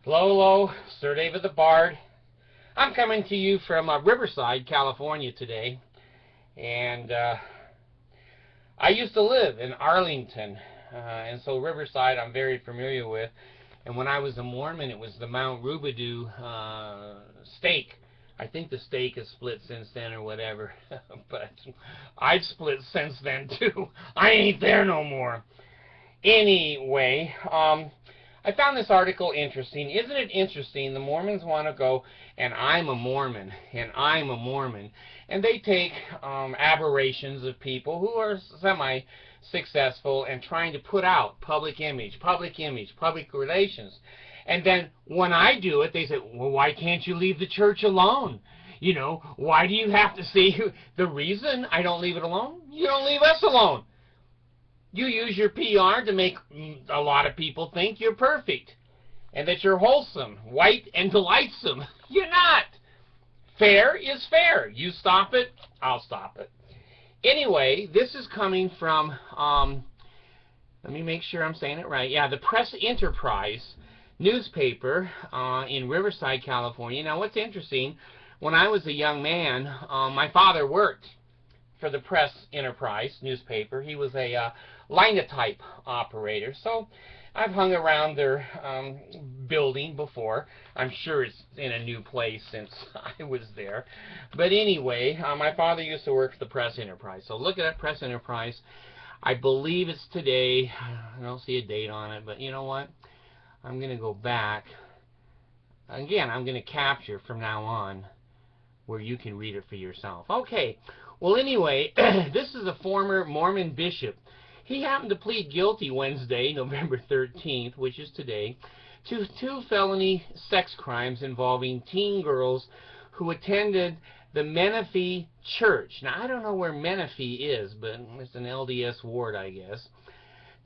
Hello, hello, Sir David the Bard. I'm coming to you from Riverside, California today. And I used to live in Arlington. And so Riverside I'm very familiar with. And when I was a Mormon, it was the Mount Rubidoux stake. I think the stake has split since then or whatever. But I've split since then too. I ain't there no more. Anyway, I found this article interesting. Isn't it interesting? The Mormons want to go, and I'm a Mormon, and I'm a Mormon. And they take aberrations of people who are semi-successful and trying to put out public image, public relations. And then when I do it, they say, well, why can't you leave the church alone? You know, why do you have to see the reason I don't leave it alone? You don't leave us alone. You use your PR to make a lot of people think you're perfect and that you're wholesome, white, and delightsome. You're not. Fair is fair. You stop it, I'll stop it. Anyway, this is coming from, let me make sure I'm saying it right. Yeah, the Press Enterprise newspaper in Riverside, California. Now, what's interesting, when I was a young man, my father worked for the Press Enterprise newspaper. He was a linotype operator, so I've hung around their building before. I'm sure it's in a new place since I was there. But anyway, my father used to work for the Press Enterprise. So look at that Press Enterprise. I believe it's today. I don't see a date on it, but you know what? I'm going to go back. Again, I'm going to capture from now on where you can read it for yourself. Okay. Well, anyway, this is a former Mormon bishop. He happened to plead guilty Wednesday, November 13th, which is today, to 2 felony sex crimes involving teen girls who attended the Menifee Church. Now, I don't know where Menifee is, but it's an LDS ward, I guess.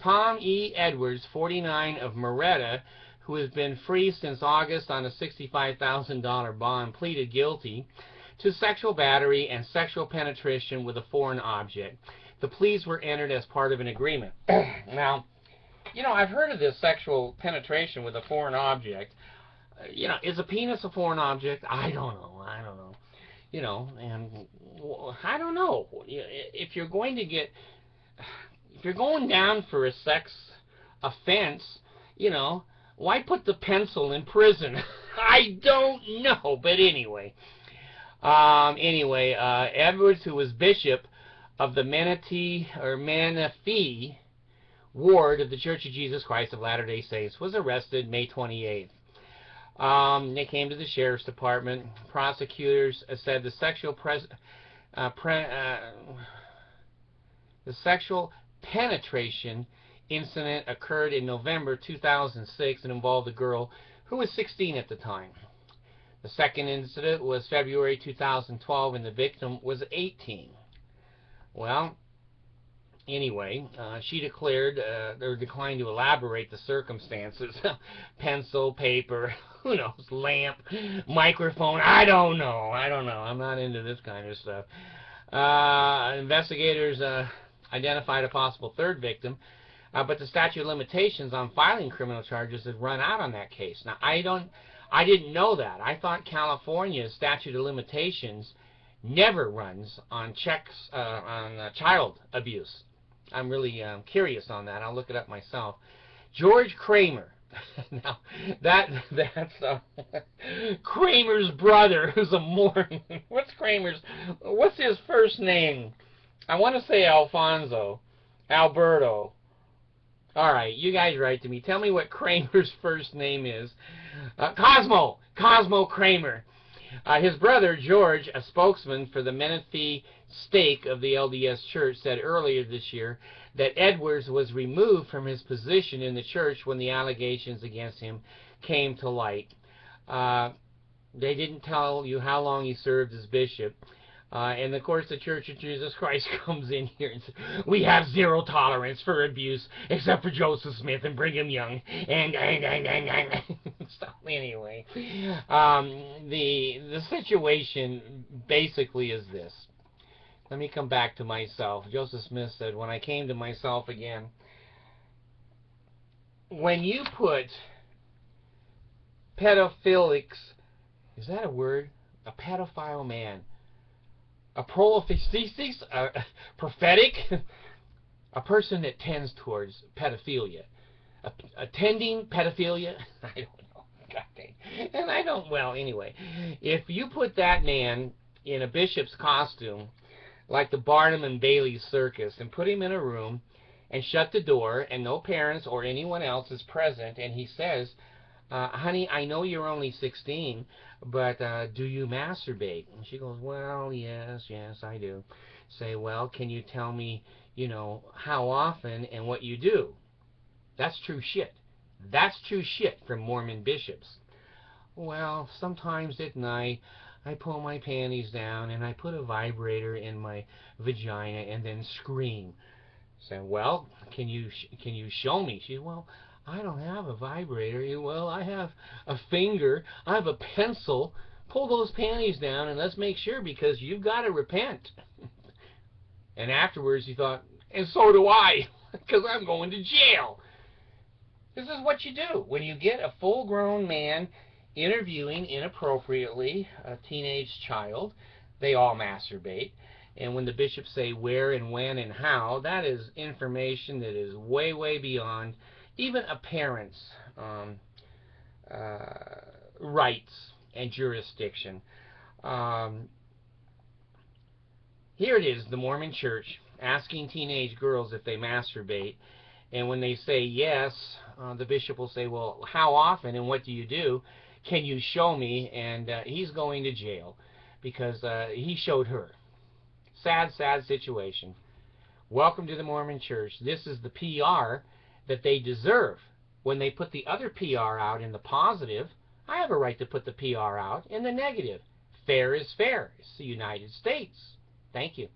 Tom E. Edwards, 49, of Moretta, who has been free since August on a $65,000 bond, pleaded guilty to sexual battery and sexual penetration with a foreign object. The pleas were entered as part of an agreement. Now, you know, I've heard of this sexual penetration with a foreign object. You know, is a penis a foreign object? I don't know. You know, and I don't know. If you're going down for a sex offense, you know, why put the pencil in prison? I don't know, but anyway. Edwards, who was bishop of the Menifee ward of the Church of Jesus Christ of Latter-day Saints, was arrested May 28th. They came to the sheriff's department. Prosecutors said the sexual penetration incident occurred in November 2006 and involved a girl who was 16 at the time. The second incident was February 2012, and the victim was 18. Well, anyway, she declared or declined to elaborate the circumstances. Pencil, paper, who knows, lamp, microphone, I don't know. I'm not into this kind of stuff. Investigators identified a possible third victim, but the statute of limitations on filing criminal charges had run out on that case. Now, I didn't know that. I thought California's statute of limitations never runs on child abuse. I'm really curious on that. I'll look it up myself. George Kramer. Now, that's Kramer's brother, who's a Mormon. What's his first name? I want to say Alfonso. Alberto. All right, you guys write to me. Tell me what Kramer's first name is. Cosmo Kramer. His brother, George, a spokesman for the Menifee stake of the LDS Church, said earlier this year that Edwards was removed from his position in the church when the allegations against him came to light. They didn't tell you how long he served as bishop. And of course the Church of Jesus Christ comes in here and says, we have zero tolerance for abuse except for Joseph Smith and Brigham Young and stuff. Anyway, the situation basically is this. Let me come back to myself. Joseph Smith said, when I came to myself again, when you put pedophilics. Is that a word? A pedophile man. A prolificesis? Prophetic? A person that tends towards pedophilia. Attending pedophilia? I don't know. God dang. And I don't, well, anyway. If you put that man in a bishop's costume, like the Barnum and Bailey circus, and put him in a room and shut the door, and no parents or anyone else is present, and he says, honey, I know you're only 16, but do you masturbate? And she goes, well, yes, I do. Say, well, can you tell me, you know, how often and what you do? That's true shit. That's true shit from Mormon bishops. Well, sometimes at night I pull my panties down and I put a vibrator in my vagina and then scream. Say, well, can you show me? She, well, I don't have a vibrator. Well, I have a finger. I have a pencil. Pull those panties down and let's make sure, because you've got to repent. And afterwards he thought, and so do I, because I'm going to jail. This is what you do when you get a full-grown man interviewing inappropriately a teenage child. They all masturbate. And when the bishops say where and when and how, that is information that is way, way beyond even a parent's rights and jurisdiction. Here it is, the Mormon Church asking teenage girls if they masturbate. And when they say yes, the bishop will say, well, how often and what do you do? Can you show me? And he's going to jail because he showed her. Sad, sad situation. Welcome to the Mormon Church. This is the PR that they deserve. When they put the other PR out in the positive, I have a right to put the PR out in the negative. Fair is fair. It's the United States. Thank you.